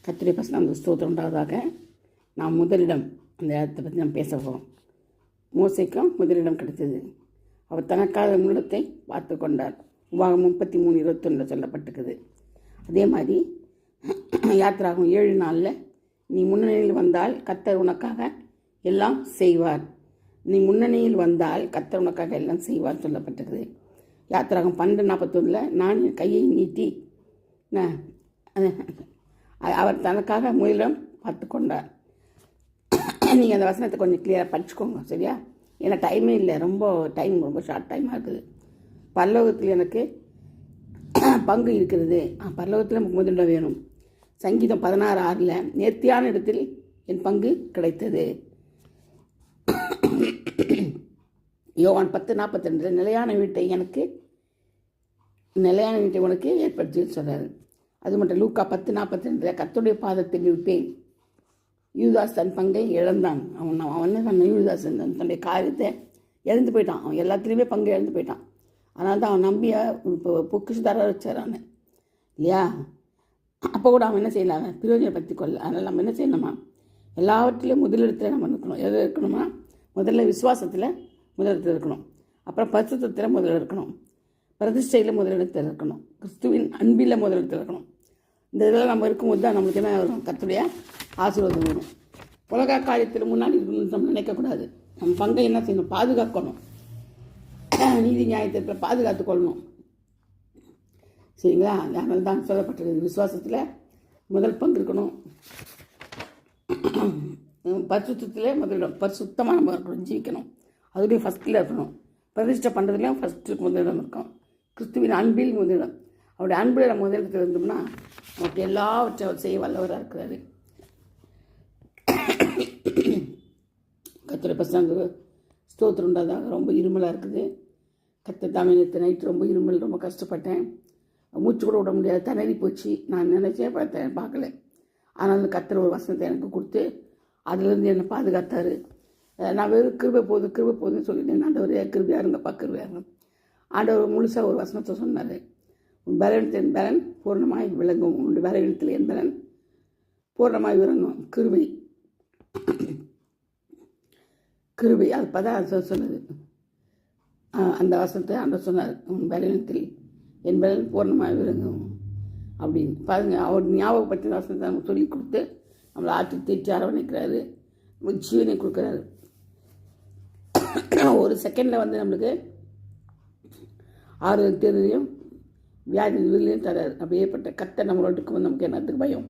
கர்த்தருடைய பரிசுத்த ஸ்தோத்திரம் உண்டாவதாக. நாம் முதலிடம் அந்த இடத்தை பற்றி நாம் பேச போகிறோம். மோசேக்கும் முதலிடம் கிடைத்தது. அவர் தனக்காக முன்னத்தை பார்த்து கொண்டார். உபாகம் 33:21 சொல்லப்பட்டிருக்குது. அதே மாதிரி யாத்திராகும் 7 நாளில் நீ முன்னணியில் வந்தால் கர்த்தர் உனக்காக எல்லாம் செய்வார். நீ முன்னணியில் வந்தால் கர்த்தர் உனக்காக எல்லாம் செய்வார் சொல்லப்பட்டிருக்குது. யாத்திராகும் 12:41 நான் என் கையை நீட்டி அவர் தனக்காக முதலிடம் பார்த்து கொண்டார். நீங்கள் அந்த வசனத்தை கொஞ்சம் கிளியராக படிச்சுக்கோங்க, சரியா? ஏன்னா டைமே இல்லை, ரொம்ப ஷார்ட் டைமாக இருக்குது. பரலோகத்தில் எனக்கு பங்கு இருக்கிறது. பரலோகத்தில் நமக்கு முதலிடம் வேணும். சங்கீதம் 16:6 நேர்த்தியான இடத்தில் என் பங்கு கிடைத்தது. யோவான் 10:42 நிலையான வீட்டை உனக்கு ஏற்படுத்தி சொல்கிறாரு. அது மட்டும் லூக்கா 10:42 கர்த்தருடைய பாதத்தில் இருப்பேன். யூதாஸ் தன் பங்கை இழந்தான். அவன் யூதாஸ் தன்னுடைய காரியத்தை இழந்து போயிட்டான். அவன் எல்லாத்துலேயுமே பங்கு இழந்து போயிட்டான். அதனால தான் அவன் நம்பிய பொக்கிஷதார வச்சார் அவனை, இல்லையா? அப்போ கூட அவன் என்ன செய்யலாம், பிரயோஜனப்படுத்தி கொள்ள. அதனால் நம்ம என்ன செய்யணுமா, எல்லாவற்றிலையும் முதலிடத்தில் நம்ம இருக்கணும். எது இருக்கணுமா, முதல்ல விசுவாசத்தில் முதலிடத்தில் இருக்கணும். அப்புறம் பரிசுத்தத்தில் முதலிடம் இருக்கணும். பிரதிஷ்டையில் முதலிடத்தில் இருக்கணும். கிறிஸ்துவின் அன்பில் முதலிடத்தில் இருக்கணும். இந்த இதெல்லாம் நம்ம இருக்கும்போது தான் நம்மளுக்கு என்ன வரும், கர்த்தருடைய ஆசீர்வாதம் வரும். உலக காரியத்தில் முன்னாடி இருக்கணும்னு நம்ம நினைக்கக்கூடாது. நம்ம பங்கை என்ன செய்யணும், பாதுகாக்கணும். நீதி நியாயத்தை பாதுகாத்து கொள்ளணும், சரிங்களா? அதனால தான் சொல்லப்பட்டிருக்கு விசுவாசத்தில் முதல் பங்கு இருக்கணும். பரிசுத்தத்திலே முதலிடம், பரிசுத்தமாக நம்ம இருக்கணும், ஜீவிக்கணும். அதுலேயும் ஃபஸ்ட்டில் இருக்கணும். பிரதிஷ்டை பண்ணுறதுலையும் ஃபஸ்ட்டு முதலிடம் இருக்கும். கிறிஸ்துவின் அன்பில் முதலிடம். அவருடைய அன்பில் நம்ம முதலிடத்தில் இருந்தோம்னா நமக்கு எல்லாவற்றையும் செய்ய வல்லவராக இருக்கிறாரு. கர்த்தருடைய பரிசுத்த ஸ்தோத்திரம் உண்டாதாக. ரொம்ப இருமலாக இருக்குது. கர்த்தர் தாமே நேற்று நைட்டு ரொம்ப இருமல், ரொம்ப கஷ்டப்பட்டேன். மூச்சு கூட விட முடியாது, திணறி போச்சு. நான் நினச்சே பார்க்கல. ஆனால் கர்த்தர் ஒரு வசனத்தை எனக்கு கொடுத்து அதுலேருந்து என்னை பாதுகாத்தார். நான் வெறும் கிருபை போதுன்னு சொல்லிட்டேன். ஆண்டவரே கிருபையாக இருங்கப்பா, கிருபையாக இருங்க. ஆண்டவர் முழுசாக ஒரு வசனத்தை சொன்னார். உன் பலவீனத்தில் என் பலன் பூர்ணமாய் விளங்கும். உன்னுடைய பலவீனத்தில் என் பலன் பூர்ணமாய் விளங்கும். கிருபை அது பதான் சொன்னது. அந்த வசனத்தை ஆண்டவர் சொன்னார். உன் பலவீனத்தில் என் பலன் பூர்ணமாய் விளங்கும் அப்படின்னு பாருங்க. அவர் ஞாபகப்படுத்தி வசனத்தை நமக்கு சொல்லி கொடுத்து நம்மளை ஆற்றி தேற்றி அரவணைக்கிறாரு, ஜீவனை கொடுக்குறாரு. ஒரு செகண்டில் நம்மளுக்கு ஆறுதல் தேர்தலையும் வியாதி விருதையும் தராரு. அப்படியேப்பட்ட கர்த்தர் நம்மளோட்டுக்கு நமக்கு என்னத்துக்கு பயம்?